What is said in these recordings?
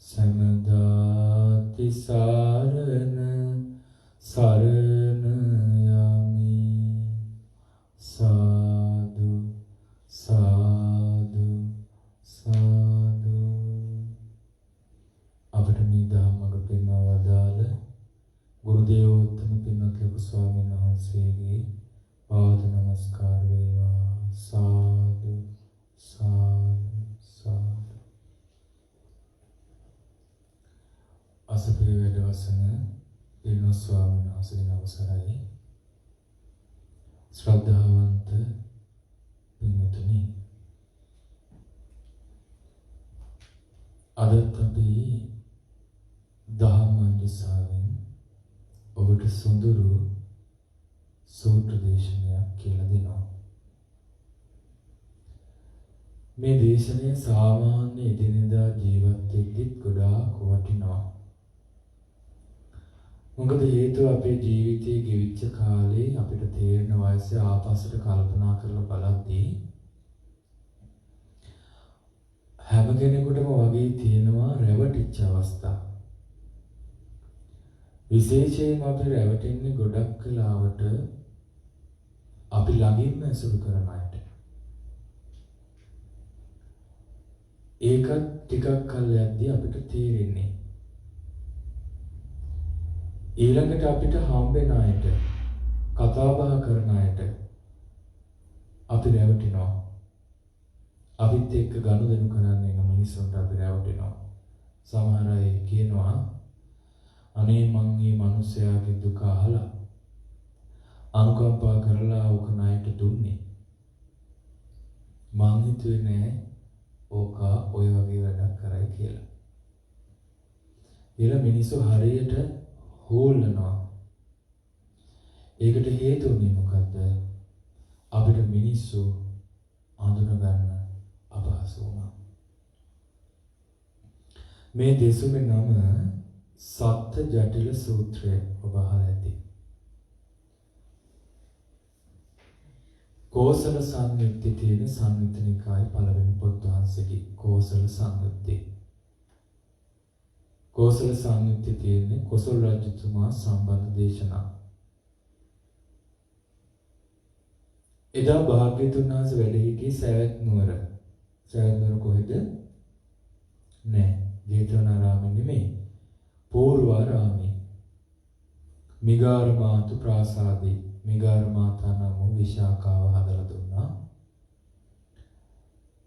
සමදාති සාරණ සරණ යමි සාදු සාදු සාදු. අපට මේ ධම්මග පෙන්වා වදාළ ගුරු දේවෝත්තම පින්වත් ලොකු ස්වාමීන් වහන්සේගේ පාද නමස්කාර වේවා. සාදු සාදු සාදු. අසපේ වැඩවසන පින්වත් ස්වාමීන් වහන්සේගේ අවසරයි. ශ්‍රද්ධාවන්ත පින්වතුනි, අදත් අපි ධම්මංජසාවෙන් ඔබට සොඳුරු සූත්‍ර දේශනයක් කියලා දෙනවා. මේ දේශනය සාමාන්‍ය එදිනෙදා ජීවත් වෙද්දිත් ගොඩාක් වටිනවා. මොකද හේතුව අපේ ජීවිතයේ ගෙවිච්ච කාලේ අපිට තේරෙන වයසේ ආපස්සට කල්පනා කරලා බලද්දී හැම කෙනෙකුටම වගේ තියෙනවා රැවටිච්ච අවස්ථා. විශේෂයෙන්ම අපි රැවටෙන්නේ ගොඩක් වෙලාවට අපි ළඟින්ම ඇසුරු කරන අයට. ඒකත් ටිකක් කල් යද්දී අපිට තේරෙන්නේ. ඊළඟට අපිට හම්බෙන අයට, කතා බහ කරන අයට අපි රැවටෙනවා. අපිත් එක්ක ගනුදෙනු කරන්න එන මිනිස්සුන්ට අපි රැවටෙනවා. සමහර අය කියනවා අනේ මං මේ මිනිස්යාගේ දුක අහලා අනුකම්පා කරලා ඕක ණයට දුන්නේ. මං හිතුවේ නෑ ඕක ඔය වගේ වැඩක් කරයි කියලා. ඊළ මිනිස්සු හරියට හොල්ලනවා. ඒකට හේතුුනේ මොකද්ද? අපිට මිනිස්සු අඳුන ගන්න අපහසු වුණා. මේ දෙසුමේ නම සත්‍ය ජටිල සූත්‍රය ඔබ අහලා ඇති. කෝසල සංයුත්තේ තියෙන සංයුත්ත නිකායේ පළවෙනි පොත් වහන්සේගේ කෝසල සංයුත්තේ. කෝසල සංයුත්තේ තියෙන කොසල් රජතුමා සම්බන්ධ දේශනා. එදා භාග්‍යවතුන් වහන්සේ වැඩ සිටි සවැත් නුවර. සවැත් නුවර කොහෙද? නෑ, ජේතවනාරාමේ නෙමෙයි. පූර්වාරාමේ. මිගාරමාතු ප්‍රාසාදේ. මිගාර මාතා නම් වූ විශාකාව හදලා දුන්නා.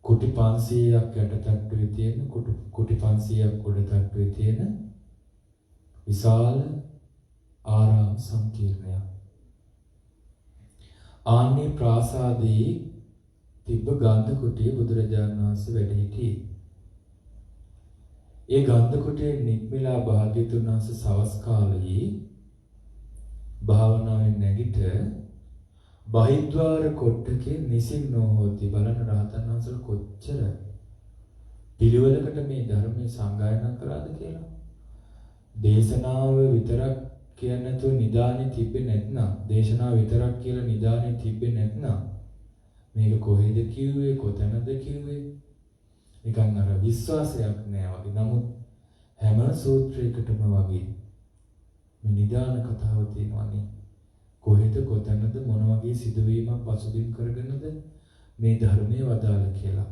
කුටි 500ක් යටටට්ටුවේ තියෙන කුටි 500ක් උඩ තට්ටුවේ තියෙන විශාල ආරාම සංකීර්ණයක්. ආන්නේ ප්‍රාසාදයේ තිබ්බ ගන්ධ කුටියේ බුදුරජාණන් වහන්සේ වැඩ සිටියේ. ඒ ගන්ධ කුටියේ නික්මිලා භාග්‍යවතුන් වහන්සේ සවස් කාලයේ භාවනාවෙන් නැගිට බහිද්වාර කොට්ටකේ නිසින්නෝ හොති. බලන රහතන් වහන්සේලා කොච්චර පිළිවෙලකට මේ ධර්මයේ සංගායනා කරාද කියලා. දේශනාව විතරක් කියන්නේ නැතුව නිදානේ තිබ්බේ නැත්නම්, දේශනාව විතරක් කියලා නිදානේ තිබ්බේ නැත්නම් මේක කොහෙද කිව්වේ, කොතැනද කිව්වේ, නිකන් අර විශ්වාසයක් නෑ වගේ. නමුත් හැම සූත්‍රයකටම වගේ මේ නිදාන කතාව තියෙනවානේ. කොහෙද, කොතැනද, මොන වගේ සිදුවීමක් පසුබිම් කරගෙනද මේ ධර්මයේ වදාළ කියලා.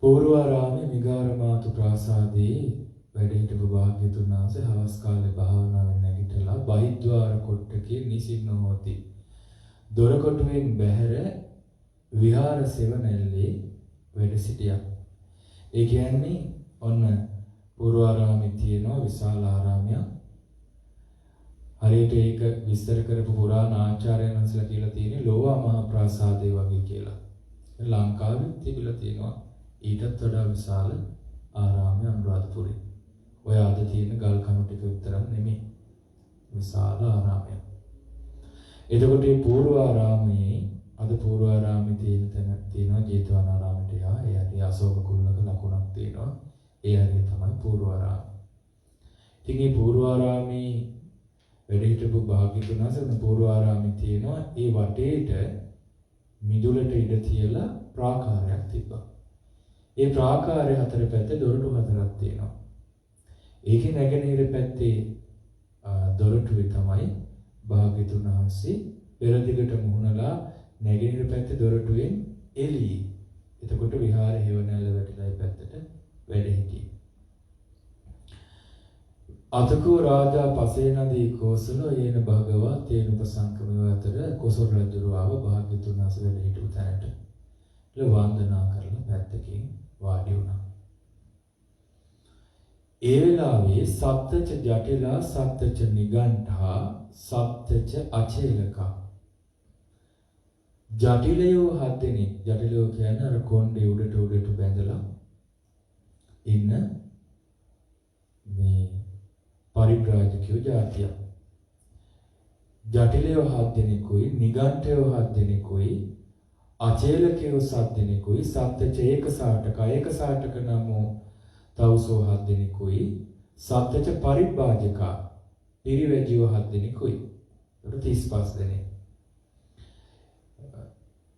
පූර්වාරාමේ මිගාරමාතු ප්‍රාසාදයේ වැඩ සිටපු භාග්‍යවතුන් වහන්සේ හවස් කාලේ භාවනාවෙන් නැගිටලා බහිද්වාර කොට්ටකේ නිසින්නෝති. දොරකොටුවෙන් බැහැර විහාර සෙවණැල්ලේ වැඩ සිටියා. ඒ කියන්නේ ඔන්න පූර්වාරාමේ තියෙන විශාල ආරාමයක්. හරියට ඒක විස්තර කරපු පුරාණ ආචාර්යයන් වහන්සේලා කියලා තියෙන්නේ ලෝවා මහා ප්‍රාසාදය වගේ කියලා. ලංකාවේ තිබිලා තියෙනවා ඊටත් වඩා විශාල ආරාමයක් අනුරාධපුරේ. ඔය අද තියෙන ගල් කණු ටික විතරක් නෙමෙයි. විශාල ආරාමයක්. එතකොට මේ පූර්වාරාමයේ අද පූර්වාරාමයේ තියෙන තැන තියෙනවා ජේතවනාරාමයට එහා. ඒ ඇති අශෝක කුල්ලක ලකුණක් තියෙනවා. ඒ හරිය තමයි පූර්වාරාම. ඉතින් මේ පූර්වාරාමේ වැඩ හිටපු භාග්‍යවතුන් වහන්සේ පූර්වාරාමේ තියෙනවා ඒ වටේට මිදුලට ඉඳ තියලා ප්‍රාකාරයක් තිබ්බා. ඒ ප්‍රාකාරයේ හතර පැත්තේ දොරටු හතරක් තියෙනවා. ඒකේ නැගෙනහිර පැත්තේ දොරටුවේ තමයි භාග්‍යතුන් වහන්සේ පෙරදිගට මුහුණලා නැගෙනහිර පැත්තේ දොරටුවෙන් එළියේ. එතකොට විහාර හේවණල්ල වැටිලා ඒ පැත්තට වැඩ හිටියේ. අතකෝ රාජා පසේනදී කෝසලෝ යේන භගවා තේන උපසංකමව අතර කොසල් රජුරාව භාග්‍යතුන් වහන්සේ වැඩ හිටපු තැනට වන්දනා කරලා පැත්තකින් වාඩි වුණා. ඒ වෙලාවේ සප්තච ජටිලා සප්තච නිගණ්ඨා සප්තච අචේලකා ජටිලයෝ හත් දෙනෙක් ජටිලයෝ කියන්නේ අර කොණ්ඩේ උඩට බැඳලා ඉන්න මේ පරිබ්‍රාජකයෝ ජාතිය. ජටිලයෝ හත් දෙනෙකුයි නිගණ්ඨයෝ හත් දෙනෙකුයි අචේලකයෝ සත් දෙනෙකුයි සප්තච ඒක සාටක නමෝ තවුසෝ හත් දෙනෙකුයි සප්තච පරිබ්‍රාජකා පිරිවැජියෝ හත් දෙනෙකුයි. ඒක 35 දෙනෙක්.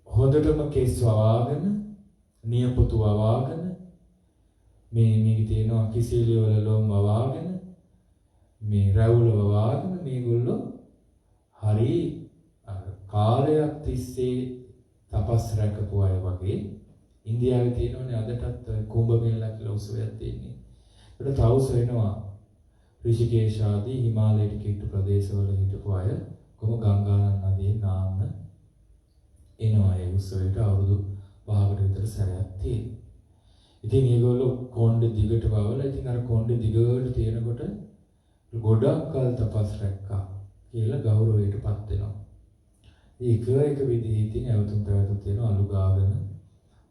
හොඳටම කෙස් වවාගෙන නියපොතු වවාගෙන මේකේ තියෙනවා කිසිලිය වල ලොම් වවාගෙන මේ රැවුල වවාගෙන මේගොල්ලෝ හරි කාලයක් තිස්සේ තපස් රැකපු අය වගේ. ඉන්දියාවේ තියෙනවනේ අදටත් කුඹ මෙල්ල කියලා උත්සවයක් තියෙන්නේ. ඒකට තවුස වෙනවා ඍෂිකේශ ආදී හිමාලයට කිට්ටු ප්‍රදේශවල හිටපු අය කොහොම ගංගානන් නදියේ නාන්න එනවා ඒ උත්සවයට අවුරුදු 5කට විතර සැරයක් තියෙනවා. ඉතින් මේගොල්ලෝ කොණ්ඩේ දිගට වවලා ඉතින් අර කොණ්ඩේ දිගට තියෙනකොට ගොඩක් කල් තපස් රැක්කා කියලා ගෞරවයටපත් වෙනවා. ඒක විදිහේ ඉතින් අවතුම් පැවතුම් තියෙන අලු ගාගෙන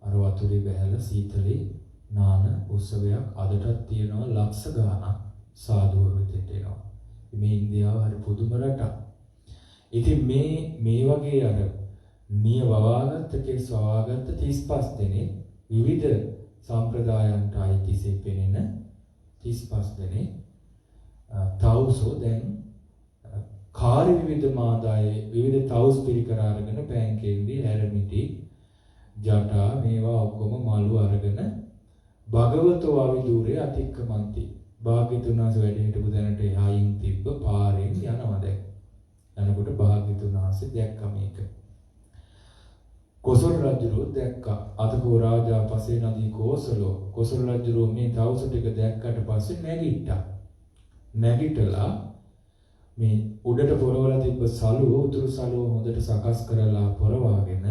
අර වතුරේ බැහැලා සීතලේ නාන උත්සවයක් අදටත් තියෙනවා ලක්ෂ ගාණක් සාධුවරු දෙට එනවා. මේ ඉන්දියාව හරි පුදුම රටක්. ඉතින් මේ වගේ අර නිය වවාගත්ත කෙස් වවාගත්ත 35 දෙනෙක් විවිධ සම්ප්‍රදායන්ට අයිතිසේ පෙනෙන 35 දෙනෙක් තවුසෝ දැන් කාර්ය විවිධ මාදායේ විවිධ තවුස් පිරිකර අරගෙන පෑන්කේන්දී හැරමිටි ජටා මේවා ඔක්කොම මලු අරගෙන භගවතෝ අවිදූරේ අතික්කමන්ති භාග්‍යතුන් වහන්සේ වැඩ හිටපු තැනට එහායින් තිබ්බ පාරෙන් යනවා දැන්. යනකොට භාග්‍යතුන් වහන්සේ දැක්ක මේක. කොසල් රජුරෝ දැක්කා. අතකෝ රාජා පසේ නදී කෝසලෝ කොසල් රජුරෝ මේ තවුස ටික දැක්කට පස්සේ නැගිට්ටා. නැගිටලා මේ උඩට පොරවලා තිබ්බ සලුව උතුරු සලුව හොඳට සකස් කරලා පොරවාගෙන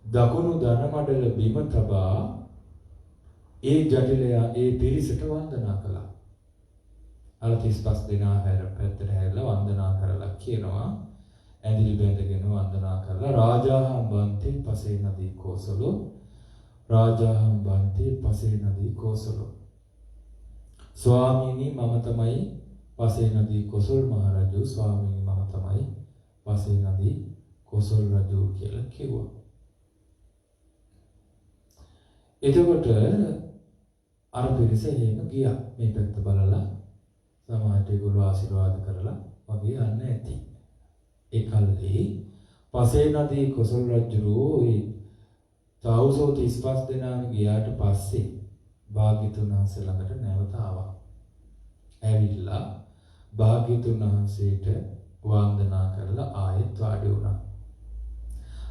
දකුණු ධන මඩල බිම තබා ඒ ජටිලයා ඒ පිරිසට වන්දනා කළා. අර 35 දෙනා හැර පැත්තට හැරලා වන්දනා කරලා කියනවා ඇඳිලි බැඳගෙන වන්දනා කරලා රාජාහම් බන්තේ පසේ නදී කෝසලෝ රාජාහම් බන්තේ පසේ නදී කෝසලෝ ස්වාමීනි මම තමයි පසේ නදී කොසල් මහරජු ස්වාමීනි මම තමයි පසේ නදී කොසල් රජු කියලා කිව්වා. එතකොට අර පිරිස එහෙම ගියා. මේ පැත්ත බලලා සමාජයට ඒගොල්ලෝ ආශිර්වාද කරලා වගේ යන්න ඇති. ඒකල්ලි පසේ නදී කොසල් රජුරෝ තවුසෝ 35 දෙනාම ගියාට පස්සේ භාග්‍යතුන් වහන්සේ ළඟට නැවත ආවා. ඇවිල්ලා භාග්‍යතුන් වහන්සේට වන්දනා කරලා ආයෙත් වාඩි වුණා.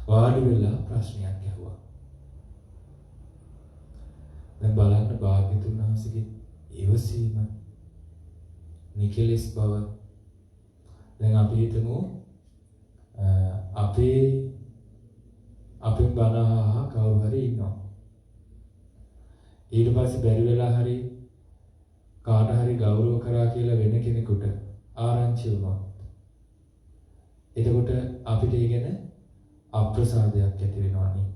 වාඩි වෙලා ප්‍රශ්නයක් ඇහුවා. දැන් බලන්න භාග්‍යතුන් වහන්සේගේ ඉවසීම නිකලස් බව. දැන් අපි හිතමු අපේ බණහා කවුරු හරි ඉන්නවා. ඊට පස්සේ බැරි වෙලා හරි කාට හරි ගෞරව කරා කියලා වෙන කෙනෙකුට ආරංචි වුණා. එතකොට අපිට ඉගෙන අප්‍රසාදයක් ඇති වෙනවා නේ.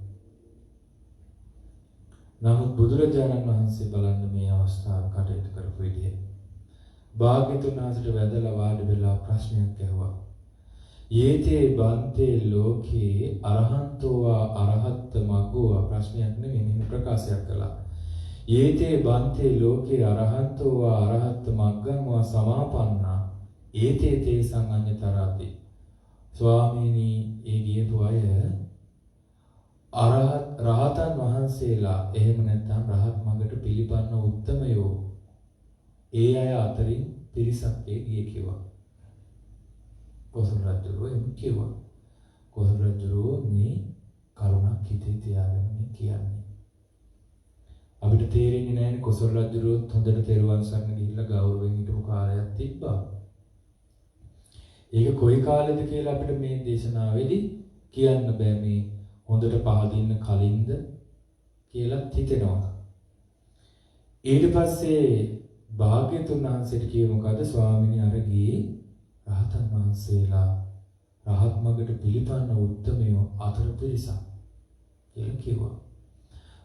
නමුත් බුදුරජාණන් වහන්සේ බලන්න මේ අවස්ථාව කටයුතු කරපු විදිහ. භාග්‍යතුන් වහන්සේට වැදලා වාඩි වෙලා ප්‍රශ්නයක් ඇහුවා. යේතේ බන්තේ ලෝකේ අරහන්තෝවා අරහත් මග්ගෝ ප්‍රශ්නයක් නෙමෙයි මෙහෙම ප්‍රකාශයක් කළා. යේතේ බන්තේ ලෝකේ අරහන්තෝවා අරහත් මග්ගං වා සමාපන්නා ඒතේ තේ සංඤ්ඤතරති. ස්වාමීනි ඒ ගියපු අය රහතන් වහන්සේලා එහෙම නැත්නම් රහත් මඟට පිළිපන්න උත්තමයෝ ඒ අය අතරින් පිරිසක් ගියේ කිව්වා. කොසල් රජුරෝ එම් කිව්වා. කොසල් රජුරෝ මේ කරුණක් හිතේ තියාගෙන මේ කියන්නේ. අපිට තේරෙන්නේ නැහැ කොසල් රජුරෝත් හොඳට තෙරුවන් සරණ ගිහිල්ලා ගෞරවයෙන් හිටපු කාලයක් තිබ්බා. ඒක කොයි කාලෙද කියලා අපිට මේ දේශනාවේදී කියන්න බෑ මේ හොඳට පහදින්න කලින්ද කියලා හිතෙනවා. ඊට පස්සේ භාග්‍යතුන් වහන්සේට කිව්ව මොකද ස්වාමීනි අර ගියේ රහතන් වහන්සේලා රහත් මඟට පිළිපන්න උත්තමයෝ අතර පිරිසක් කියලා කිව්වා.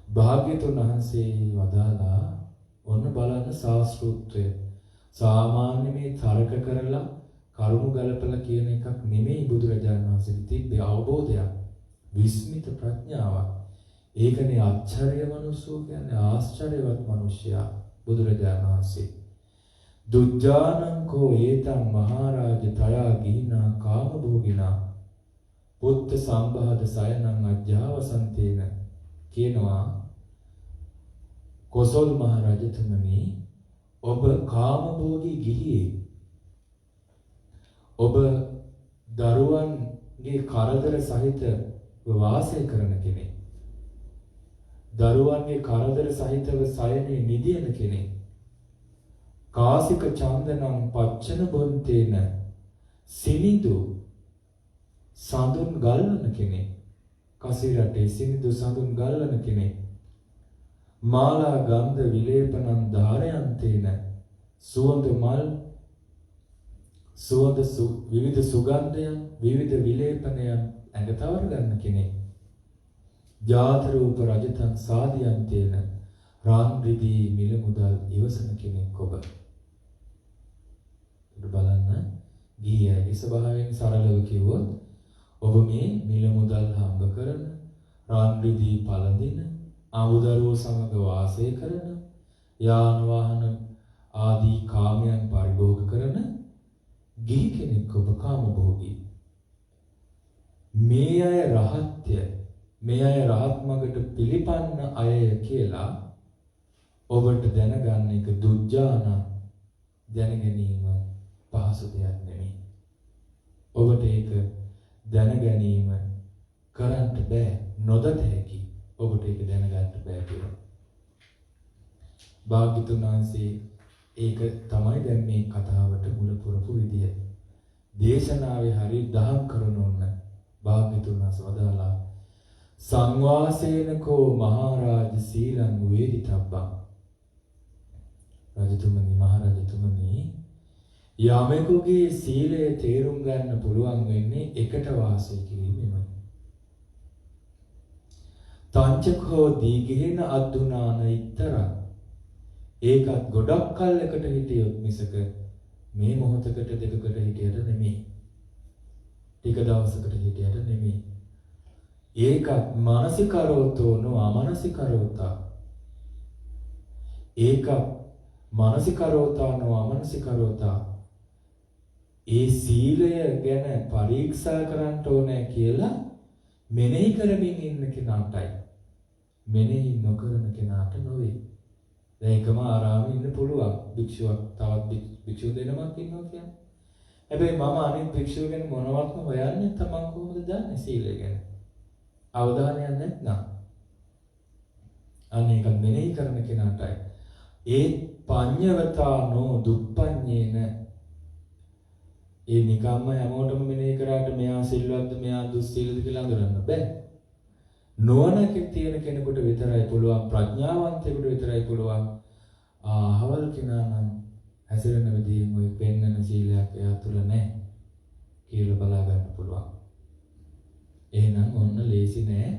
භාග්‍යතුන් වහන්සේ වදාලා ඔන්න බලන්න ශාස්ත්‍රූත්වය සාමාන්‍ය මේ තර්ක කරලා කරුණු ගලපලා කියන එකක් නෙමෙයි බුදුරජාණන් වහන්සේගේ තිබ්බේ අවබෝධයක් විස්මිත ප්‍රඥාවක්. ඒකනේ ආචාර්ය මනුස්සෝ කියන්නේ ආශ්චර්යවත් මිනිසයා බුදුරජාණන් වහන්සේ. දුජ්ජානං කෝ ඒතං මහරජ තයා ගිහිනා කාමභෝගිනා පුත්ත සම්භාද සයනං අජ්ජාවසන්තේන කියනවා කොසල් මහරජතුමනි ඔබ කාමභෝගී ගිහියේ ඔබ දරුවන්ගේ කරදර සහිත වාසය කරන කෙනෙක්. දරුවන්ගේ කරදර සහිතව සයනේ නිදින කෙනෙක්. කාසික චන්දනම් පච්චන බොන්තේන සිනිදු සඳුන් ගල්වන කෙනෙක්. කසිරටේ සිනිදු සඳුන් ගල්වන කෙනෙක්. මාලා ගන්ධ විලේපනං ධාරයන්තේන සුවඳ මල් විවිධ සුගන්ධයන් විවිධ විලේපනයන් ඇඟ තවර ගන්න කෙනෙක්. ජාත රූප රජතං සාදියන්තේන රාන් රිදී මිල මුදල් ඉවසන කෙනෙක් ඔබ. බලන්න ගිහියගේ ස්වභාවයෙන් සරලව කිව්වොත් ඔබ මේ මිල මුදල් හම්බ කරන රාන් රිදී පළඳින ආවුදරුවෝ සමග වාසය කරන යාන වාහන ආදී කාමයන් පරිභෝග කරන ගිහි කෙනෙක් ඔබ කාමභෝගී. මේ අය රහත්ය මේ අය රහත් මඟට පිළිපන්න අය කියලා ඔබට දැනගන්න එක දුජ්ජාන දැන ගැනීම පහසු දෙයක් නෙමෙයි. ඔබට ඒක දැන ගැනීම කරන්න බෑ නොදත හැකි. ඔබට ඒක දැනගන්න බෑ කියලා. භාග්‍යතුන් වහන්සේ ඒක තමයි දැන් මේ කතාවට මුල පුරපු විදිය. දේශනාවේ හරිය දහම් කරුණෝන්න භාග්‍යතුන් වහන්සේ වදාලා සංවාසේනකෝ මහරජ සීලං වේදිතබ්බං. රජතුමනි මහරජතුමනි යමෙකුගේ සීලය තේරුම් ගන්න පුළුවන් වෙන්නේ එකට වාසය කිරීමෙන්මයි. තංචකෝ දීගේන අද්දුනාන ඉතරං. ඒකත් ගොඩක් කල්යකට හිටියොත් මිසක මේ මොහොතකට දෙකකට හිටියට නෙමෙයි. ටික දවසකට හිටියට නෙමෙයි. ඒකත් මානසිකරෝතෝ නො අමනසිකරෝතා. ඒකත් මානසිකරෝතා නො අමනසිකරෝතා. ඒ සීලය ගැන පරීක්ෂා කරන්න ඕනේ කියලා මෙනෙහි කරමින් ඉන්න කෙනාටයි. මෙනෙහි නොකරන කෙනාට නොවේ. දැන් එකම ආරාමේ ඉන්න පුළුවන් භික්ෂුවක් තවත් භික්ෂු දෙනමක් ඉන්නවා කියන්නේ. හැබැයි මම අනිත් භික්ෂුව ගැන මොනවත්ම හොයන්නේ තමන් කොහොමද දන්නේ සීලය ගැන? අවධානයක් නැත්නම්. අනේක මෙනෙහි කරන කෙනාටයි. ඒ පඤ්ඤවතානෝ දුප්පඤ්ඤේන ඒ නිකම්ම හැමෝටම මෙනෙහි කරාට මෙයා සිල්වත්ද මෙයා දුස්සීලද කියලා අඳුරන්න බෑ. නොවනක තියෙන කෙනෙකුට විතරයි පුළුවන් ප්‍රඥාවන්තයෙකුට විතරයි පුළුවන් අහවල් කෙනා නම් හැසිරෙන විදිහෙන් ওই පෙන්නන සීලයක් එයා තුල නැහැ කියලා බලා ගන්න පුළුවන්. එහෙනම් ඔන්න ලේසි නෑ.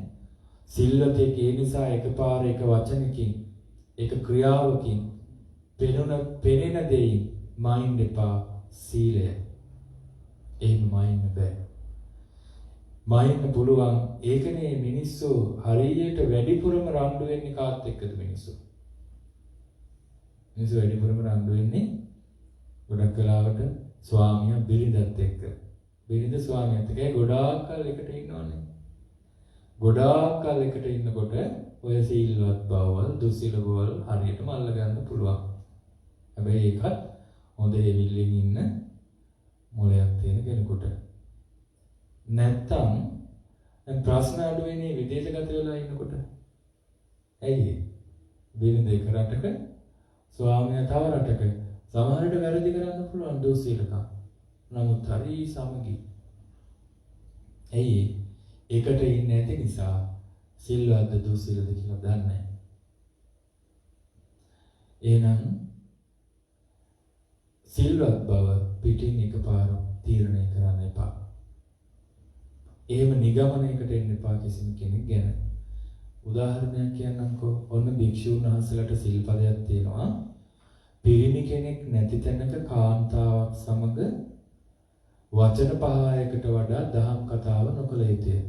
සිල්වතේ ඒ නිසා එකපාර එක වචනකින් එක ක්‍රියාවකින් පෙනෙන දෙයින් මයින්ඩ් එපා සීලය. එහෙම මයින්ඩ් බෑ. මයින්ඩ් පුළුවන් ඒකනේ මිනිස්සු හරියට වැඩිපුරම රණ්ඩු වෙන්නේ කාත් එක්කද මිනිස්සු? මිනිස්සු වැඩිපුරම රණ්ඩු වෙන්නේ ගොඩක් වෙලාවට ස්වාමියා බිරිඳත් එක්ක. බිරිඳ ස්වාමියාත් එක්ක ගොඩාක් කල් එකට ඉන්නවනේ. ගොඩාක් කල් එකට ඉන්නකොට ඔය සීල්වත් බවවල් දුස්සීල බවවල් හරියටම අල්ලගන්න පුළුවන්. හැබැයි ඒකත් හොඳ එවිල්ලින් ඉන්න මොලයක් තියෙන කෙනෙකුට. නැත්තම් දැන් ප්‍රශ්න අඩු වෙන්නේ විදේශගත වෙලා ඉන්නකොට. ඇයි? වෙන දෙයක රටක ස්වාමියා තව රටක සමහරට වැරදි කරන්න පුළුවන් දුස්සීලකම්. නමුත් හරි සමගි. ඇයි? එකට ඉන්නේ නැති නිසා සිල්වත්ද දුස්සීලද කියලා දන්නේ නැහැ. එහෙනම් සිල්වත් බව පිටින් එකපාර තීරණය කරන්න එපා. එහෙම නිගමනයකට එන්න එපා කිසිම කෙනෙක් ගැන. උදාහරණයක් කියන්නම්කෝ. ඔන්න භික්ෂුන් වහන්සේලාට සිල්පදයක් තියෙනවා. පිරිමි කෙනෙක් නැති තැනක කාන්තාවක් සමග වචන 5කට වඩා දහම් කතාව නොකළ යුතුය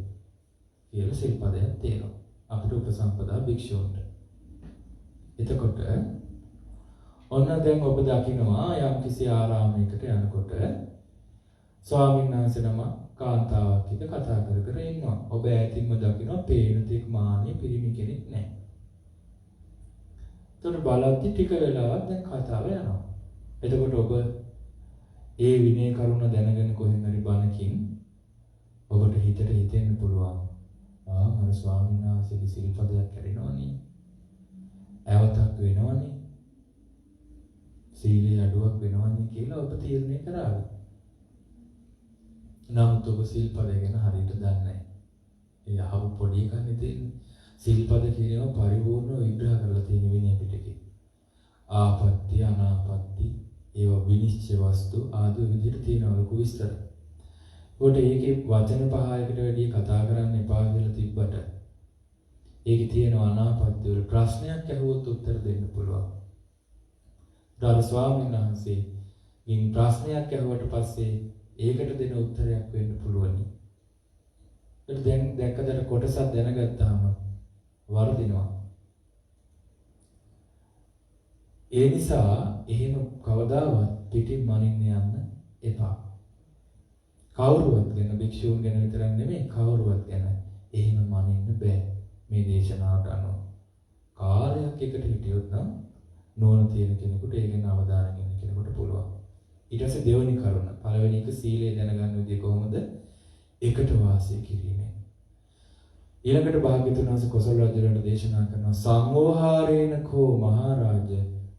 කියලා සිල්පදයක් තියෙනවා. අපිට උපසම්පදා භික්ෂුන්ට. එතකොට ඔන්න දැන් ඔබ දකිනවා යම්කිසි ආරාමයකට යනකොට ස්වාමීන් වහන්සේ නම කාන්තාවක් එක්ක කතා කර කර ඉන්නවා. ඔබ ඈතින්ම දකිනවා පේන තෙක් මාන්නේ පිරිමි කෙනෙක් නැහැ. එතකොට බලද්දි ටික වෙලාවක් දැන් කතාව යනවා. එතකොට ඔබ ඒ විනය කරුණ දැනගෙන කොහෙන් හරි බණකින් ඔබට හිතෙන්න පුළුවන්. මම ස්වාමීන් වහන්සේගේ සිල්පදයක් කැඩෙනවනේ. ඇවතක් වෙනවනේ. සීලේ අඩුවක් වෙනවනේ කියලා ඔබ තීරණය කරාවි. නමුත් ඔබ සිල්පද ගැන හරියට දන්නේ නැහැ. ඒ අහපු පොඩි එකනේ තියෙන්නේ. සිල්පද කියනවා පරිපූර්ණ විග්‍රහ කරලා තියෙන විනය පිටකේ. ආපත්‍ය අනාපත්‍ය ඒවා විනිශ්චය වස්තු ආදී විදිහට තියෙන ලොකු විස්තර. ඒකට ඒකේ වචන 5කට වැඩි කතා කරන්න එපා කියලා තිබ්බට ඒකේ තියෙන අනාපත්‍ය වල ප්‍රශ්නයක් අහුවොත් උත්තර දෙන්න පුළුවන්. ඊට ස්වාමීන් වහන්සේ ඉන් ප්‍රශ්නයක් අහුවට පස්සේ ඒකට දෙන උත්තරයක් වෙන්න පුළුවන්. ඒක දැන් දැක්කදට කොටසක් දැනගත්තාම වර්ධිනවා. ඒ නිසා එහෙම කවදාවත් පිටින් මනින්න යන්න එපා. කවුරුවත් ගැන භික්ෂූන් ගැන විතරක් නෙමෙයි කවුරුවත් ගැන එහෙම මනින්න බෑ. මේ දේශනාවට අනුව කාලයක් එකට හිටියොත් නම් නෝන තියෙන කෙනෙකුට ඒ ගැන අවධානය යොමු කෙනෙකුට පුළුවන්. ඊට පස්සේ දෙවෙනි කරුණ පළවෙනි එක සීලය දැනගන්න විදිය කොහොමද? එකට වාසය කිරීමෙන්. ඊළඟට භාග්‍යවතුන් වහන්සේ කොසල් රජුලට දේශනා කරනවා සංඝෝහාරේන කෝ මහරජ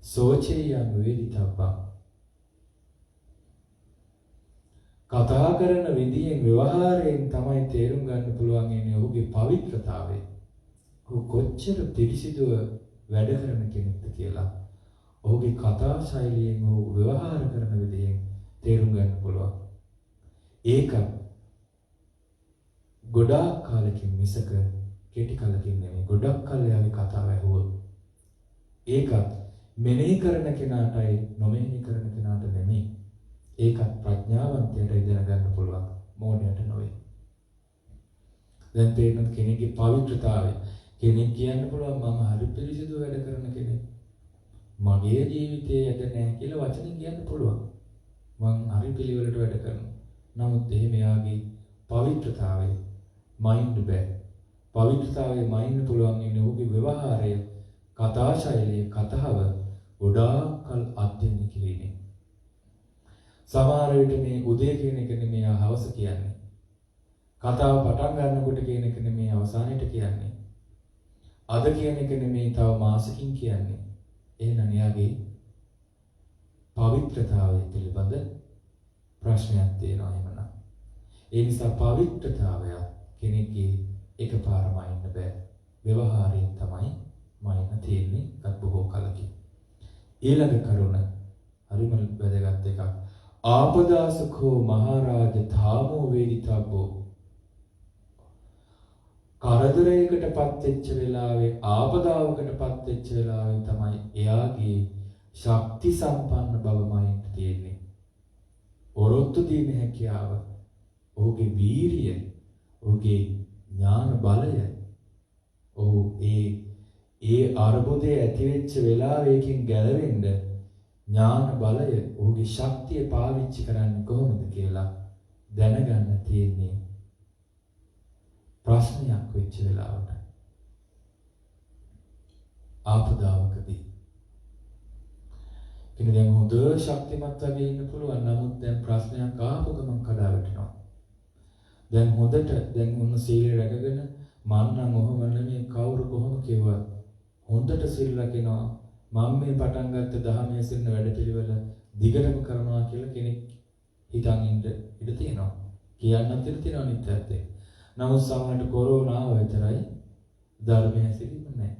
සෝචේයං වේදිතබ්බං. කතා කරන විදියෙන් ව්‍යවහාරයෙන් තමයි තේරුම් ගන්න පුළුවන් ඉන්නේ ඔහුගේ පවිත්‍රතාවය. ඔහු කොච්චර පිරිසිදුව වැඩ කරන කෙනෙක්ද කියලා. ඔහුගේ කතා ශෛලියෙන් ඔහු ව්‍යවහාර කරන විදියෙන් තේරුම් ගන්න පුළුවන්. ඒක ගොඩාක් කාලෙකින් මිසක කෙටි කාලෙකින් නෙමෙයි. ගොඩක් කල් යාගේ කතාව ඇහුවොත් ඒකත් මෙනෙහි කරන කෙනාටයි නොමෙනෙහි කරන කෙනාට නෙමෙයි. ඒකත් ප්‍රඥාවන්තයට ඉගෙන ගන්න පුළුවන්. මෝඩයට නොවේ. දැන් තේරෙන කෙනෙක්ගේ පවිත්‍රතාවය කෙනෙක් කියන්න පුළුවන් මම හරි පිරිසිදු වැඩ කරන කෙනෙක්. මගේ ජීවිතයේ යද නැහැ කියලා වචනින් කියන්න පුළුවන්. මං හරි පිළිවෙලට වැඩ කරනවා. නමුත් එහෙම යාගේ පවිත්‍රතාවය මයින්ඩ් බෑ. පවිත්‍රතාවයේ මයින්ඩ් පුළුවන් ඉන්නේ ඔහුගේ ව්‍යවහාරය, කතා ශෛලිය, කතාව ගොඩාක් කල් අධ්‍යයනය කිරීමෙන්. සමහර විට මේ උදේ කියන එක නෙමෙයි හවස කියන්නේ. කතාව පටන් ගන්නකොට කියන එක නෙමෙයි අවසානයේට කියන්නේ. අද කියන එක නෙමෙයි තව මාසකින් කියන්නේ. එහෙනම් යාගේ පවිත්‍රතාවය පිළිබඳ ප්‍රශ්නයක් තියෙනවා එහෙමනම්. ඒ නිසා පවිත්‍රතාවය කෙනෙක්ගේ එකපාරම ඉන්න බෑ. ව්‍යවහාරයෙන් තමයි මයින්න තියෙන්නේ ගත් බොහෝ කලකින්. ඊළඟ කරුණ හරිම වැදගත් එකක්. ආපදාසකෝ මහරජ ධාමෝ වේදිතබ්බෝ. කරදරයකටපත් වෙච්ච වෙලාවේ ආපදාවකටපත් වෙච්ච වෙලාවේ තමයි එයාගේ ශක්ති සම්පන්න බවමයි තියෙන්නේ. ඔරොත්තු දින හැකියාව, ඔහුගේ වීරිය, ඔහුගේ ඥාන බලය, ඔහු ඒ අරුබුදේ ඇති වෙච්ච වෙලාවේකින් ගැලවෙන්න ඥාන බලය, ඔහුගේ ශක්තිය පාවිච්චි කරන්නේ කොහොමද කියලා දැනගන්න තියෙන්නේ ප්‍රශ්නයක් වෙච්ච වෙලාවට ආපදාවකදී කෙනෙක් දැන් හොඳ ශක්තිමත් වගේ ඉන්න පුළුවන්. නමුත් දැන් ප්‍රශ්නයක් ආපු ගමන් කඩා වැටෙනවා. දැන් හොඳට දැන් මොන සීල රැකගෙන මං නම් ඔහොම නෙමෙයි කවුරු කොහොම කිව්වත් හොඳට සීල් රැකිනවා. මම මේ පටන් ගත්ත දහමේ සින්න වැඩපිළිවෙල දිගටම කරනවා කියලා කෙනෙක් හිතන් ඉන්න ඉඩ තියෙනවා. කියන්නත් ඉඩ තියෙනවා නිත්‍යත් එක්ක. නමුත් සමහරට කොරෝනාව විතරයි ධර්මයේ හැසිරීම නැහැ.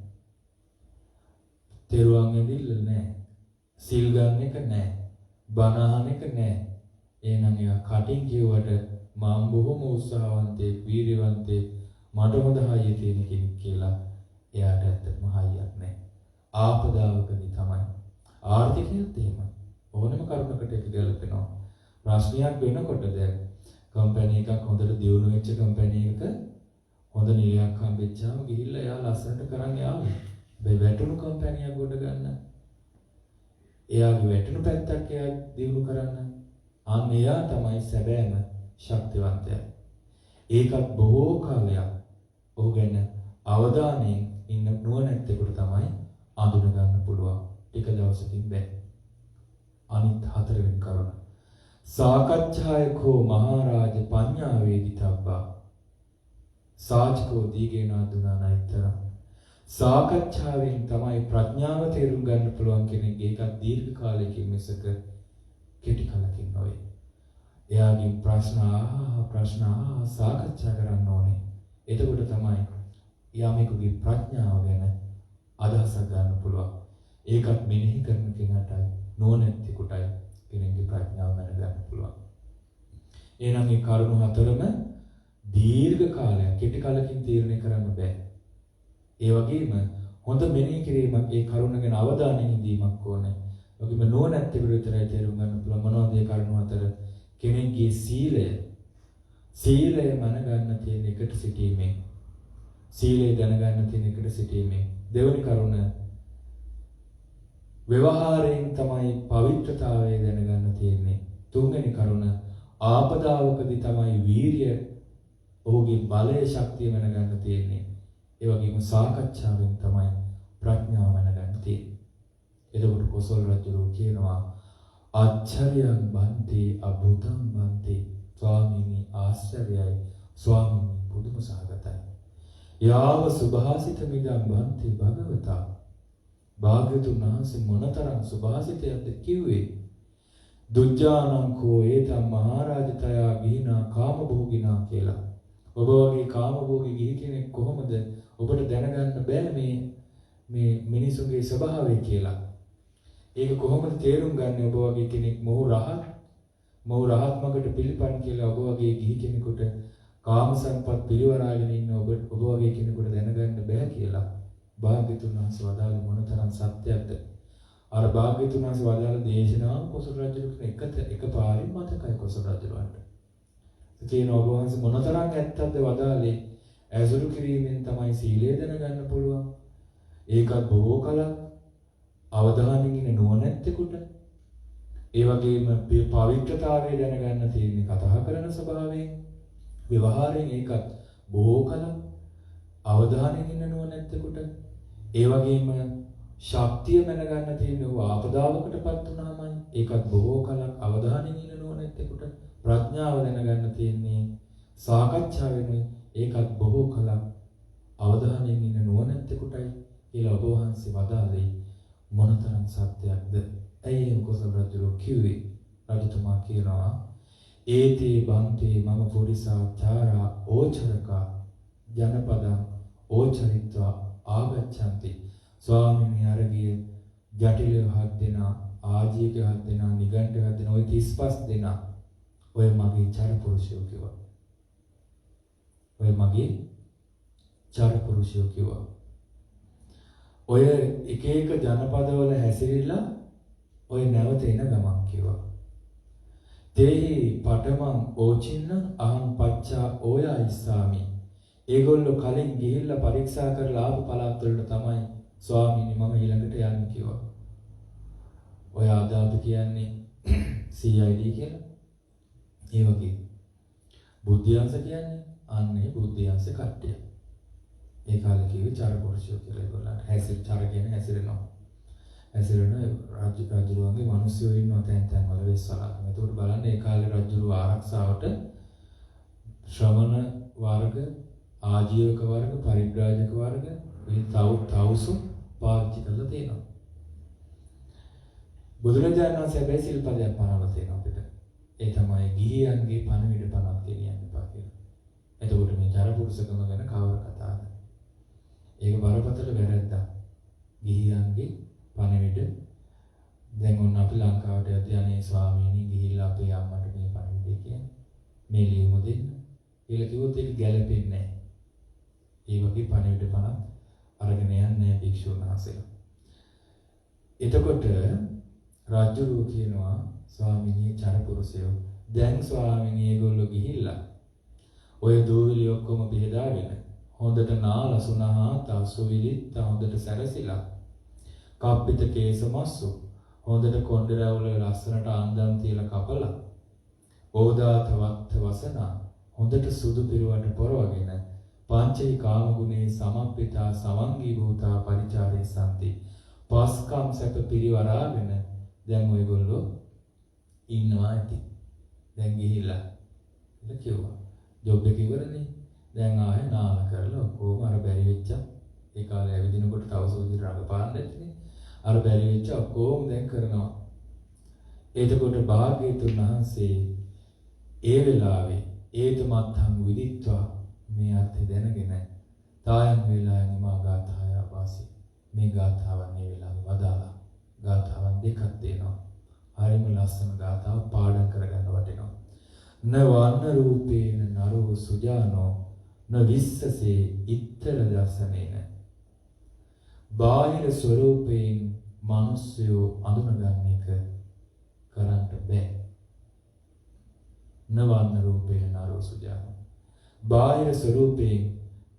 තෙරුවන් ඇදිල්ල නැහැ. සීල් ගන්න එක නැහැ. බණ අහන එක නැහැ. එහෙනම් ඒක කටින් කියුවට මම බොහොම උත්සාහවන්තයෙක්, වීර්යවන්තයෙක්, මට හොඳ හයිය තියෙන කෙනෙක් කියලා එයාට ඇත්තටම හයියක් නැහැ. ආපදාවකදී තමයි. ආර්ථිකයත් එහෙම. ඕනම කරුණකට ඒක ගැලපෙනවා. ප්‍රශ්නයක් වෙනකොට දැන් කම්පැනි එකක් හොඳට දියුණු වෙච්ච කම්පැනි එකක හොඳ නිලයක් හම්බෙච්චාම ගිහිල්ලා එයා ලස්සනට කරන් යාවි. මේ වැටුණු කම්පැනියක් ගොඩ ගන්න. එයාගේ වැටුණු පැත්තක් එයා දියුණු කරන්න. අන්න එයා තමයි සැබෑම ශක්තිවන්තයා. ඒකත් බොහෝ කාලයක් ඔහු ගැන අවධානයෙන් ඉන්න නුවණැත්තෙකුට තමයි අඳුන ගන්න පුළුවන්. එක දවසකින් බෑ. අනිත් හතරවෙනි කරුණ. සාකච්ඡායකෝ මහරජ පඤ්ඤා වේදිතබ්බා. සාචකෝ දීගේනා දුනානයිතර. සාකච්ඡාවෙන් තමයි ප්‍රඥාව තේරුම් ගන්න පුළුවන් කෙනෙක්ගේ. ඒකත් දීර්ඝ කාලයකින් මිසක කෙටි කාලයකින් නොවේ. එයාගේ ප්‍රශ්න සාකච්ඡා කරන්න ඕනේ. එතකොට තමයි යාමේකගේ ප්‍රඥාව ගැන අදහසක් ගන්න පුළුවන්. ඒකත් මෙනෙහි කරන කෙනාටයි නොනැත්තෙකුටයි කෙනෙක්ගේ ප්‍රඥාව මැනගන්න පුළුවන්. එහෙනම් මේ කරුණු හතරම දීර්ඝ කාලයක් කෙටි කාලයකින් තීරණය කරන්න බෑ. ඒ වගේම හොඳ මෙනෙහි කිරීමක් ඒ කරුණ ගැන අවධානයෙන් ඉඳීමක් ඕනේ. ඔකෙම නොනැත්තෙකුට විතරයි තේරුම් ගන්න පුළුවන් මොනවද මේ කරුණු හතර. කෙනෙක්ගේ සීලය මනගන්න තියෙන එකට සිටීමෙන් සීලය දැනගන්න තියෙන එකට සිටීමෙන් දෙවනි කරුණ ව්‍යවහාරයෙන් තමයි පවිත්‍රතාවය දැනගන්න තියෙන්නේ. තුන්වෙනි කරුණ ආපදාවකදී තමයි වීරිය ඔහුගේ බලය ශක්තිය මනගන්න තියෙන්නේ. ඒ වගේම සාකච්ඡාවෙන් තමයි ප්‍රඥාව මනගන්න තියෙන්නේ. එතකොට කොසල් රජුරෝ කියනවා ආචාර්යං බන්ති අභූතං බන්ති. ස්වාමීනි ආශ්චර්යයි, ස්වාමීනි පුදුම සහගතයි. යාව සුභාසිත මිදං බන්ති භගවතා. භාග්‍යතුන් වහන්සේ මොනතරම් සුභාසිතයක්ද කිව්වේ. දුජ්ජානං කෝ ඒතම් මහරජතයා ගිහිනා කාමභෝගිනා කියලා. ඔබ වගේ කාමභෝගී ගිහි කෙනෙක් කොහොමද ඔබට දැනගන්න බෑ මේ මිනිසුන්ගේ ස්වභාවය කියලා. ඒක කොහොමද තේරුම් ගන්න ඔබ වගේ කෙනෙක් මොහු රහත් මගට පිළිපන් කියලා ඔබ වගේ ගිහි කෙනෙකුට කාම සම්පත් පිළිවරාගෙන ඉන්න ඔබ වගේ කෙනෙකුට දැනගන්න බෑ කියලා භාග්‍යතුන් වහන්සේ වදාළ මොනතරම් සත්‍යයක්ද. අර භාග්‍යතුන් වහන්සේ වදාළ දේශනාව කොසල් රජුට එකපාරින් මතකයි කොසල් රජුන්ට. කියන ඔබ වහන්සේ මොනතරම් ඇත්තක්ද වදාළේ. ඇසුරු කිරීමෙන් තමයි සීලය දැනගන්න පුළුවන්. ඒකත් බොහෝ කලක් අවධානයෙන් ඉන්න නුවණැත්තෙකුට. ඒ වගේම පවිත්‍රතාවය දැනගන්න තියෙන්නේ කතා කරන ස්වභාවයෙන්, ව්‍යවහාරයෙන්. ඒකත් බොහෝ කලක් අවධානයෙන් ඉන්න නුවණැත්තෙකුට. ඒ වගේම ශක්තිය මැනගන්න තියෙන්නේ ආපදාවකටපත් වුණාමයි. ඒකත් බොහෝ කලක් අවධානයෙන් ඉන්න නුවණැත්තෙකුට. ප්‍රඥාව දැනගන්න තියෙන්නේ සාකච්ඡාවෙන්. ඒකත් බොහෝ කලක් අවධානයෙන් ඉන්න නුවණැත්තෙකුටයි කියලා ඔබ වහන්සේ වදාළේ මොනතරම් සත්‍යයක්ද. ඇයි කොසල් රජු කිව්වේ? රජතුමා කියනවා ඒතේ බන්තේ මම පුරිසා චාරා ඕචරකා ජනපදං ඕචරිත්වා ආගච්ඡanti. ස්වාමීන් අරගිය ජටිල 7 දෙනා, ආජීවක 7 දෙනා, නිගණ්ඨ 7 දෙනා, ඔය 35 දෙනා ඔය මගේ චරපුරුෂයෝ කිව්වා. ඔය මගේ චරපුරුෂයෝ කිව්වා. ඔය එක එක ජනපදවල හැසිරিলা ඔය නැවත එන ගමන් කිව්වා. තේහි පඨමං ඕචින්න අහං පච්චා ඕයා ඉස්සාමි. ඒගොල්ලෝ කලින් ගිහිල්ලා පරීක්ෂා කරලා ආපු පළාත් වලට තමයි ස්වාමීනි මම ඊළඟට යන්නේ කිව්වා. ඔය ආදාත කියන්නේ CID කියලා. ඒ වගේ බුද්ධියංශ කියන්නේ අන්නේ බුද්ධියන්ස කට්ටිය. ඒ කාලේ කිව්වේ චරපුරුෂයෝ කියලා ඒගොල්ලන්ට. චර කියන්නේ හැසිරෙනවා. හැසිරෙන රජුරුවන්ගේ මිනිස්සුયો ඉන්නවා තැන් වල වෙස්සලා. ඒකට බලන්න ඒ කාලේ රජුරුව ආරක්ෂාවට ශ්‍රමණ වර්ග, ආජීවක වර්ග, පරිබ්‍රාජක වර්ග මේ තවුසු පාවිච්චි කරලා තියෙනවා. බුදුරජාණන් වහන්සේ හැබැයි සිල්පදයක් පනවලා තියෙනවා අපිට. ඒ තමයි ගිහියන්ගේ පණවිඩ පනක් ගෙනියන්න එපා කියලා. එතකොට මේ චරපුරුෂකම ගැන කවර කතාවද? ඒක බරපතල වැරද්දක්. ගිහියන්ගේ පණවිඩ දැන් ඔන්න අපි ලංකාවට යද්දී අනේ ස්වාමීනි ගිහිල්ලා අපේ අම්මට මේ පණවිඩ කියන්නේ මේ ලියුම දෙන්න කියලා කිව්වොත් ඒක ගැළපෙන්නේ නැහැ. ඒ වගේ පණවිඩ පනක් අරගෙන යන්නේ භික්ෂුන් වහන්සේලා. එතකොට රාජ්‍යරෝ කියනවා ස්වාමීනි චරපුරුෂයෝ දැන් ස්වාමීනි ඒගොල්ලෝ ගිහිල්ලා ඔය දූවිලි ඔක්කොම බෙදාගෙන හොඳට නාලා සුනහා තසුවිලි හොඳට සැරසිලා කප්පිත කේසමස්සු හොඳට කොණ්ඩරවල ලස්සනට අන්දම් තියලා කපලා ඕදාත වක්ත වසනා හොඳට සුදු පිරුවට පොරවගෙන පංචේ කාම ගුණේ සමප්පිතා සමංගී භූතා පරිචාරේ සම්ති පස්කම් සැප පිරිවරාගෙන දැන් ඔයගොල්ලෝ ඉන්නවා ඇති. දැන් ගිහිල්ලා කියලා කිව්වා. ජොබ් එක ඉවරනේ. දැන් ආයෙ නාල කරලා ඔක්කොම අර බැරි වෙච්ච ඒ කාලේ ඇවිදිනකොට තව සෝදි රඟපාන්න ඇතිනේ. අර බැරි වෙච්ච ඔක්කොම දැන් කරනවා. එතකොට භාග්‍යතුන් වහන්සේ ඒ වෙලාවේ ඒතමත්හං විදිත්වා මේ අර්ථය දැනගෙන තායන් වේලාය නිමා ගාථාය වාසී මේ ගාථාවන් මේ වෙලාවේ වදාලා ගාථාවන් දෙකක් දෙනවා. හරිම ලස්සන ගාථාව පාඩම් කරගන්න වටිනවා. න වන්න රූපේන නරෝ සුජානෝ න විස්සසේ ඉත්තර දර්ශනේන බාහිර ස්වરૂපයෙන් මිනිස්සුયો අඳුනගන්න එක කරන්න බෑ. න වන්න රූපේන නරෝ සුජානෝ බාහිර ස්වરૂපයෙන්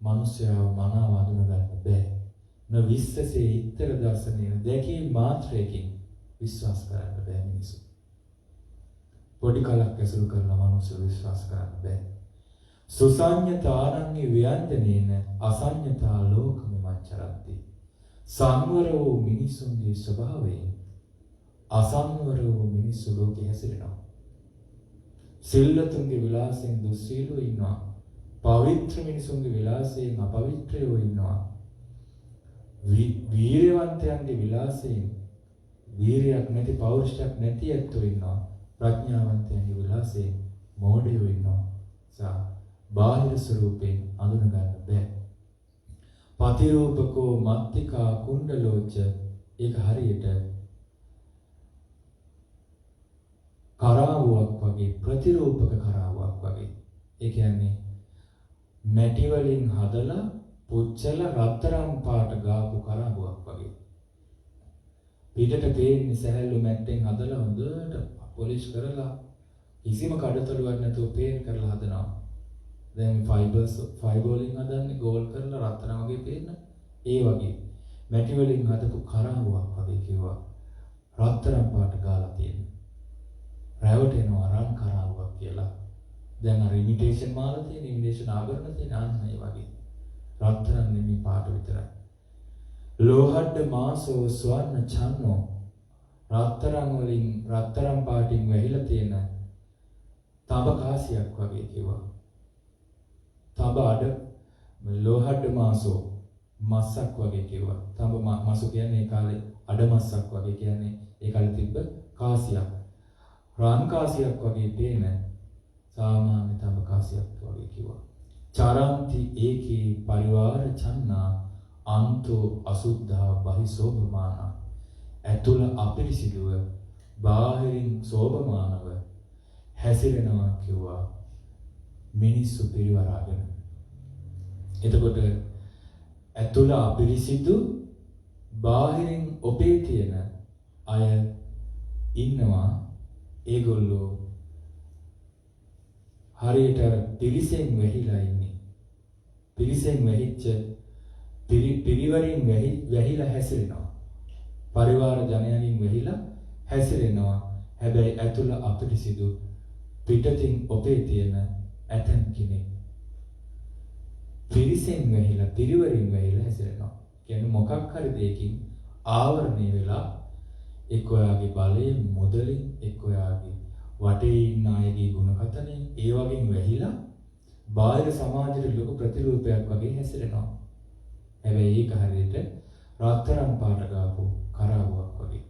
මිනිස්සුයව මනාව අඳුනගන්න බෑ. න විස්සසේ ඉත්තර දර්ශනේන දැකීම මාත්‍රයකින් විශ්වාස කරන්න බෑ මිනිස්සු. පොඩි කලක් ඇසුරු කරන මිනිස්සු විශ්වාස කරන්න බෑ. සුසඤ්ඤතානං ව්‍යංජනේන අසඤ්ඤතා ලෝකමිමච්චරಂತಿ. සංවර වූ මිනිසුන්ගේ ස්වභාවයෙන් අසංවර වූ මිනිස්සු ලෝකේ හැසිරෙනවා. සිල්ලතුන්ගේ විලාසයෙන් දුස්සීලෝ ඉන්නවා. පවිත්‍ර මිනිසුන්ගේ විලාසයෙන් අපවිත්‍රයෝ ඉන්නවා. වීරවන්තයන්ගේ විලාසයෙන් වීරියක් නැති පෞරුෂයක් නැති ඇත්තෝ ඉන්නවා. ප්‍රඥාවන්තයන්ගේ විලාසයෙන් මෝඩයෝ ඉන්නවා. බාහිර ස්වરૂපයෙන් අඳුන ගන්න බෑ. පතිරූපකෝ මත්තිකා කුණ්ඩලෝච ඒක හරියට කරාවුවක් වගේ ප්‍රතිරූපක කරාවුවක් වගේ. ඒ කියන්නේ මැටි වලින් හදලා පුච්චලා රත්තරන් පාට ගාපු කරාවුවක් වගේ. පිටට පේන්නේ සැහැල්ලු මැට්ටෙන් හදලා හොඳට පොලිෂ් කරලා කිසිම කඩතලුවක් නැතුව පේන් කරලා හදනවා. දැන් ෆයිබර් වලින් හදන්නේ ගෝල් කරලා රත්තරන් වගේ පේන්න. ඒ වගේ මැටි වලින් හදපු කරාවුවක් වගේ කිව්වා. රත්තරන් පාට ගාලා තියෙන. රැවටෙනවා රන් කරාවුවක් කියලා. දැන් අර ඉමිටේෂන් මාල තියෙන ඉමිටේෂන් ආභරණ තියෙන අන්න ඒ වගේ. රත්තරන් නෙමෙයි පාට විතරයි. ලෝහඩ මාසෝ ස්වර්ණ චන්නෝ රත්තරන් පාටින් වැහිලා තියෙන තඹ කාසියක් වගේ කිව්වා. තඹ අඩ ලෝහඩ මාසෝ මස්සක් වගේ කිව්වා. තඹ මසු කියන්නේ ඒ කාලේ අඩ මස්සක් වගේ කියන්නේ ඒ කාලේ තිබ්බ කාසියක්. රන් කාසියක් වගේ පේන සාමාන්‍ය තඹ කාසියක් වගේ කිව්වා. චරಂತಿ ඒකී පරිවාර චන්නා අන්තෝ අසුද්ධා බහිසෝභමාන ඇතුළ අපිරිසිදුව බාහිරින් සෝභමානව හැසිරෙනවා කිව්වා මිනිස්සු පිරිවරාගෙන. එතකොට ඇතුළ අපිරිසිදු බාහිරින් ඔපේ තියෙන අය ඉන්නවා. ඒගොල්ලෝ හරියට පිරිසෙන් වැහිලා ඉන්නේ. පිරිසෙන් වැහිච්ච පිරිවරින් වැහිලා හැසිරෙනවා. පරිවාර ජනයන්ගෙන් වැහිලා හැසිරෙනවා. හැබැයි ඇතුළ අපිරිසිදු පිටතින් ඔපේ තියෙන ඇතන් කෙනෙක් පිරිසෙන් වැහිලා පිරිවරින් වැහිලා හැසිරෙනවා. කියන්නේ මොකක් හරි දෙයකින් ආවරණය වෙලා එක්ක ඔයාගේ බලයෙන් මොදලින් එක්ක ඔයාගේ වටේ ඉන්න අයගේ ගුණකතනෙන් ඒ වගේම වැහිලා බාහිර සමාජයට ලොකු ප්‍රතිරූපයක් වගේ හැසිරෙනවා. හැබැයි ඒක හරියට රත්තරන් පාට ගාපු කරාබුවක් වගේ.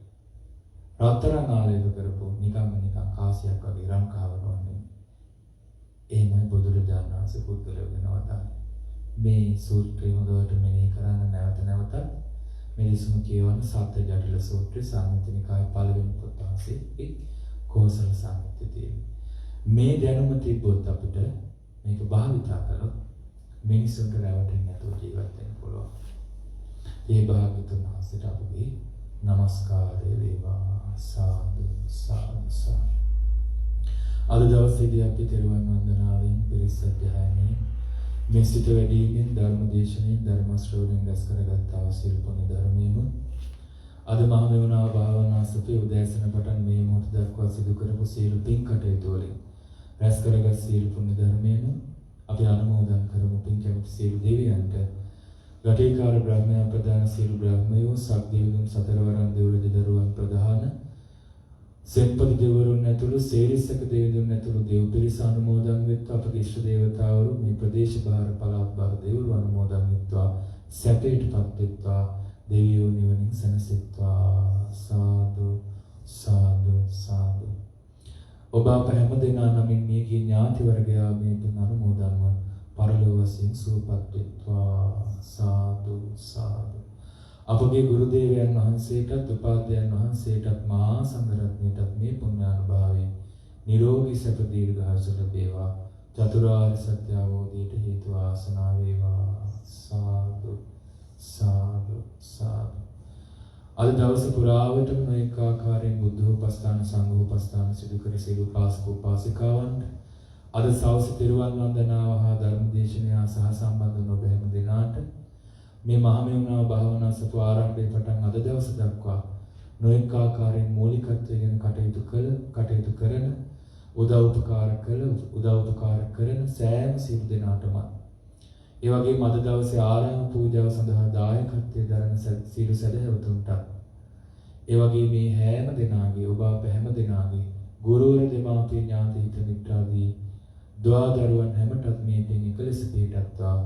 රත්තරන් ආලේප කරපු නිකන් කාසියක් වගේ රන් කහවරවන්නේ. එහෙමයි බුදුරජාණන් වහන්සේ පුද්ගලයෝ වෙනවා. මේ සූත්‍රය හොඳට මෙනෙහි කරන්න නැවතත් මිනිසුන් කියවන සත්‍ය ජටිල සූත්‍රය සංයුත්නිකායේ පළවෙනි පොතේ කෝසල සංයුත්තේ මේ දැනුම තිබ්බොත් අපිට මේක භාවිතා කළොත් මිනිසුන්ට රැවටෙන්නේ නැතුව ජීවත් වෙන්න පුළුවන්. ඒ භාග්‍යතුන් වහන්සේට අපගේ নমස්කාරය වේවා. සාදු සාදු සාදු. අද දවසේදී අපි තෙරුවන් වන්දනාවෙන් පිරිස සජ්ජායනයේ මේ සිත වැඩිමින් ධර්ම දේශනෙන් ධර්ම ශ්‍රවණයෙන් රැස් කරගත් අවසීල් පුණ්‍ය ධර්මයේම අද මහ මෙවුනා භාවනා සපේ උදෑසන පටන් මේ මොහොත දක්වා සිදු කරපු සියලු පින් කටයුතු වලින් රැස් කරගත් සියලු පුණ්‍ය ධර්මයේම අපි අනුමෝදන් කරමු. පින් කැමති සියලු දෙවියන්ට ගටිකාර බ්‍රහ්මයා ප්‍රදාන සියලු බ්‍රහ්මයෝ සක්දේවුන් සතරවරන් දෙව්ලොව දරුවන් ප්‍රදාන සෙන්පති දෙවිවරුන් ඇතුළු සේරිසක දෙවිවරුන් ඇතුළු දෙව් පිරිස අනුමෝදන් වෙත්වා. අපගේ ඉෂ්ට දේවතාවරු මේ ප්‍රදේශ බාහිර පළාත් බාහිර දෙවිවරු අනුමෝදන් වෙත්වා. සැපයටපත් වෙත්වා. දෙවියෝ නිවනින් සැනසෙත්වා. සාදු සාදු සාදු. ඔබ අප හැම දෙනා නමින් මේකේ ඥාති වර්ගයා මේ තුන් අනුමෝදන්ව පරලෝක වශයෙන් සුවපත් වෙත්වා. සාදු සාදු. අපගේ ගුරු දේවයන් වහන්සේටත් උපාධ්‍යයන් වහන්සේටත් මහා සංඝරත්නයටත් මේ පුණ්‍යානුභාවයෙන් නිරෝගී සැප දීර්ඝායුෂ ලැබේවා. චතුරාර්ය සත්‍ය අවබෝධයට හේතු වාසනා වේවා. සාදු සාදු සාදු. අද දවස පුරාවටම මේක ආකාරයෙන් බුද්ධෝපස්ථාන සංඝෝපස්ථාන සිදු කර සියලු උපාසක උපාසිකාවන්ට අද සවස් තෙරුවන් වන්දනාව හා ධර්ම දේශනය සහ සම්බන්ධ වන ඔබ හැම දෙනාට මේ මහමෙවුනා භාවනා සතු ආරම්භයේ පටන් අද දවස දක්වා නොඑක ආකාරයෙන් මූලිකත්වයෙන් කටයුතු කරන උදව් උපකාර කරන සෑම සියලු දෙනාටම ඒ වගේම අද දවසේ ආරාම පූජාව සඳහා දායකත්වයේ දරන සියලු සදහැවතුන්ට ඒ වගේ මේ හැම දෙනාගේ ඔබ අප හැම දෙනාගේ ගුරුවර දෙමාපිය ඥාති හිත මිත්‍රාදී ද්වාදරුවන් හැමතත් මේ පින් එකලෙස පිටත්වා.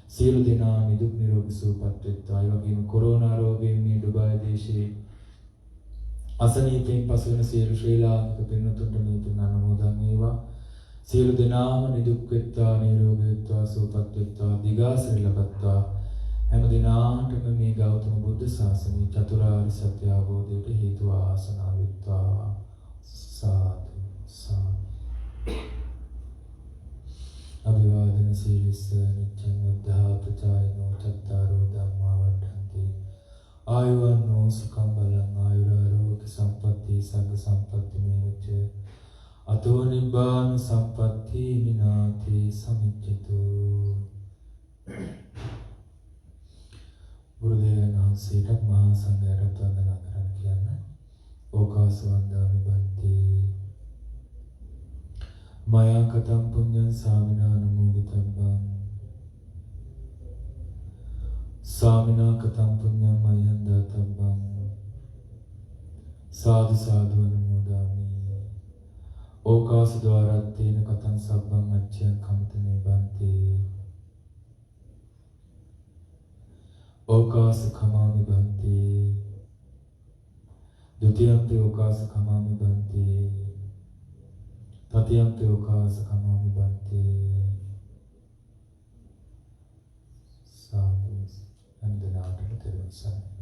සියලු දෙනා නිදුක් නිරෝගී සුවපත් වෙත්වා. ඒ වගේම කොරෝනා රෝගයෙන් මේ ඩුබායි දේශයේ අසනීපයෙන් පසු වෙන සියලු ශ්‍රී ලාංකික පින්වතුන්ට මේ පින් අනුමෝදන් වේවා. සියලු දෙනාම නිදුක් වෙත්වා, නිරෝගී වෙත්වා, සුවපත් වෙත්වා, දිගාසරි ලබත්වා. හැම දිනාටම මේ ගෞතම බුද්ධ ශාසනය චතුරාර්ය සත්‍ය අවබෝධයට හේතු ආසනා වෙත්වා. සාදු සාදු. අභිවාදන සීලස්ස නිච්ඡං වද්ධා ප්‍රචායනෝ චත්තාරෝ ධම්මා වඩ්ඩන්ති ආයුවන්නෝ සුඛං බලං ආයුරාරෝග්‍ය සම්පatti සග්ග සම්පatti මේවච අතෝ නිබ්බාන සම්පatti විනාතේ සමිච්ඡතු. ගුරුදේවයන් වහන්සේට මහා සංඝයාට වන්දනා කරන්න කියන්න. ඕකාස වන්දාමි බන්ති මයා කතං පුඤ්ඤං සාමිනා නමෝදිතබ්බං සාමිනා කතං පුඤ්ඤං මයං දාතබ්බං සාදු සාදු අනුමෝදාමි. ඕකාස ద్వාරත්තේන කතං සබ්බං අච්ඡං කම්තනේ බන්ති ඕකාස කමාමි බන්ති ဒုတိယ ඕකාස කමාමි බන්ති තතියම්පි ඕකාස කමාමි බන්ති. සාදු. අන්දනාට තෙරුවන් සරණයි.